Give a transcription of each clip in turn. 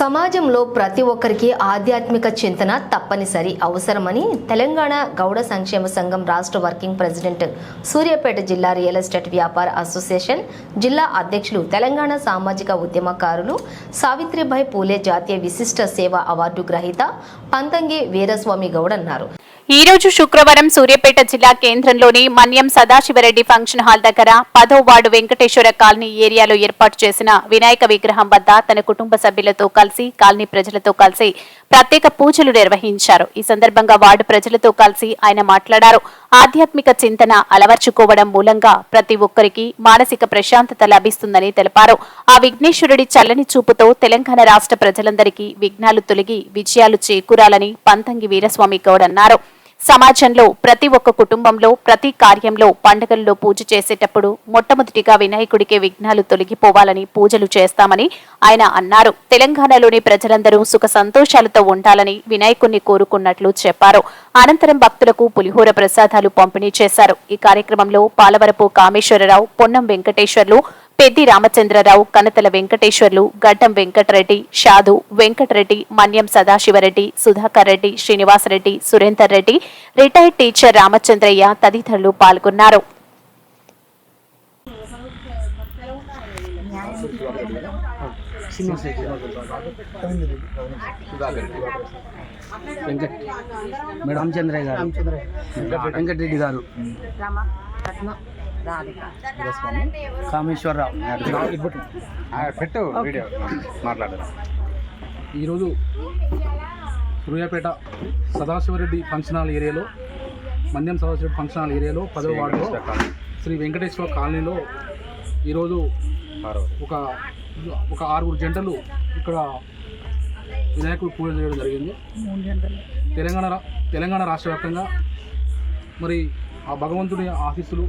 సమాజంలో ప్రతి ఒక్కరికి ఆధ్యాత్మిక చింతన తప్పనిసరి అవసరమని తెలంగాణ గౌడ సంక్షేమ సంఘం రాష్ట్ర వర్కింగ్ ప్రెసిడెంట్ సూర్యాపేట జిల్లా రియల్ ఎస్టేట్ వ్యాపార అసోసియేషన్ జిల్లా అధ్యక్షులు తెలంగాణ సామాజిక ఉద్యమకారులు సావిత్రిబాయి పూలే జాతీయ విశిష్ట సేవ అవార్డు గ్రహీత పంతంగి వీరస్వామి గౌడ్ అన్నారు. ఈ రోజు శుక్రవారం సూర్యాపేట జిల్లా కేంద్రంలోని మన్యం సదాశివరెడ్డి ఫంక్షన్ హాల్ దగ్గర 10వ వార్డు వెంకటేశ్వర కాలనీ ఏరియాలో ఏర్పాటు చేసిన వినాయక విగ్రహం వద్ద తన కుటుంబ సభ్యులతో కలిసి కాలనీ ప్రజలతో కలిసి ప్రత్యేక పూజలు నిర్వహించారు. ఈ సందర్భంగా వార్డు ప్రజలతో కలిసి ఆయన మాట్లాడారు. ఆధ్యాత్మిక చింతన అలవర్చుకోవడం మూలంగా ప్రతి ఒక్కరికి మానసిక ప్రశాంతత లభిస్తుందని తెలిపారు. ఆ విఘ్నేశ్వరుడి చల్లని చూపుతో తెలంగాణ రాష్ట్ర ప్రజలందరికీ విఘ్నాలు తొలగి విజయాలు చేకూరాలని పంతంగి వీరస్వామి గౌడ్ అన్నారు. సమాజంలో ప్రతి ఒక్క కుటుంబంలో ప్రతి కార్యంలో పండుగల్లో పూజ చేసేటప్పుడు మొట్టమొదటిగా వినాయకుడికే విఘ్నాలు తొలగిపోవాలని పూజలు చేస్తామని ఆయన అన్నారు. తెలంగాణలోని ప్రజలందరూ సుఖ సంతోషాలతో ఉండాలని వినాయకుడిని కోరుకున్నట్లు చెప్పారు. అనంతరం భక్తులకు పులిహోర ప్రసాదాలు పంపిణీ చేశారు. ఈ కార్యక్రమంలో పాలవరపు కామేశ్వరరావు, పొన్నం వెంకటేశ్వర్లు, పెద్ది రామచంద్రరావు, కనతల వెంకటేశ్వర్లు, గడ్డం వెంకటరెడ్డి, షాదు వెంకటరెడ్డి, మన్యం సదాశివరెడ్డి, సుధాకర్ రెడ్డి, శ్రీనివాసరెడ్డి, సురేందర్ రెడ్డి, రిటైర్డ్ టీచర్ రామచంద్రయ్య తదితరులు పాల్గొన్నారు. వెంకటరెడ్డి గారు, కామేశ్వరరావు పెట్టు వీడియో మాట్లాడరా. ఈరోజు సూర్యాపేట సదాశివరెడ్డి ఫంక్షన్ హాల్ ఏరియాలో, మన్యం సదాశివరెడ్డి ఫంక్షన్ హాల్ ఏరియాలో 10వ వార్డులో శ్రీ వెంకటేశ్వర కాలనీలో ఈరోజు ఒక 6 జంటలు ఇక్కడ వినాయకుడు పూజ చేయడం జరిగింది. తెలంగాణ రాష్ట్ర వ్యాప్తంగా మరి ఆ భగవంతుని ఆశీస్సులు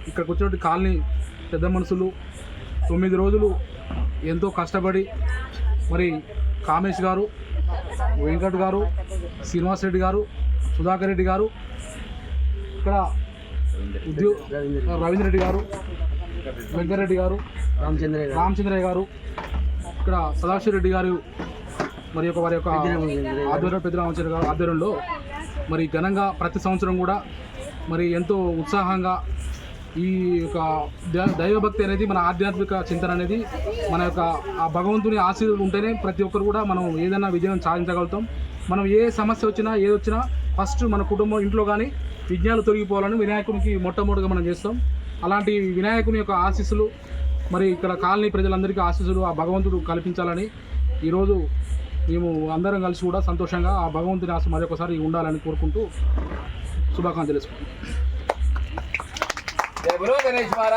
ఇక్కడికి వచ్చినటువంటి కాలనీ పెద్ద మనుషులు 9 రోజులు ఎంతో కష్టపడి మరి కామేష్ గారు, వెంకట్ గారు, శ్రీనివాస్ రెడ్డి గారు, సుధాకర్ రెడ్డి గారు, ఇక్కడ రవీంద్ర రెడ్డి గారు, వెంకటరెడ్డి గారు, రామచంద్రయ్య గారు, ఇక్కడ సదాశివ రెడ్డి గారు మరి వారి యొక్క ఆధ్వర్యంలో, పెద్ద రామచంద్ర గారు ఆధ్వర్యంలో మరి ఘనంగా ప్రతి సంవత్సరం కూడా మరి ఎంతో ఉత్సాహంగా ఈ యొక్క దైవభక్తి అనేది, మన ఆధ్యాత్మిక చింతన అనేది, మన యొక్క ఆ భగవంతుని ఆశీర్వాదం ఉంటేనే ప్రతి ఒక్కరు కూడా మనం ఏదైనా విజయం సాధించగలుగుతాం. మనం ఏ సమస్య వచ్చినా ఏదొచ్చినా ఫస్ట్ మన కుటుంబం ఇంట్లో కానీ విఘ్నాలు తొలగిపోవాలని వినాయకునికి మొట్టమొదటిగా మనం చేస్తాం. అలాంటి వినాయకుని యొక్క ఆశీస్సులు మరి ఇక్కడ కాలనీ ప్రజలందరికీ ఆశీస్సులు ఆ భగవంతుడు కల్పించాలని ఈరోజు మేము అందరం కలిసి కూడా సంతోషంగా ఆ భగవంతుని ఆశ మరొకసారి ఉండాలని కోరుకుంటూ శుభాకాంక్షలు తెలుసుకుంటాం.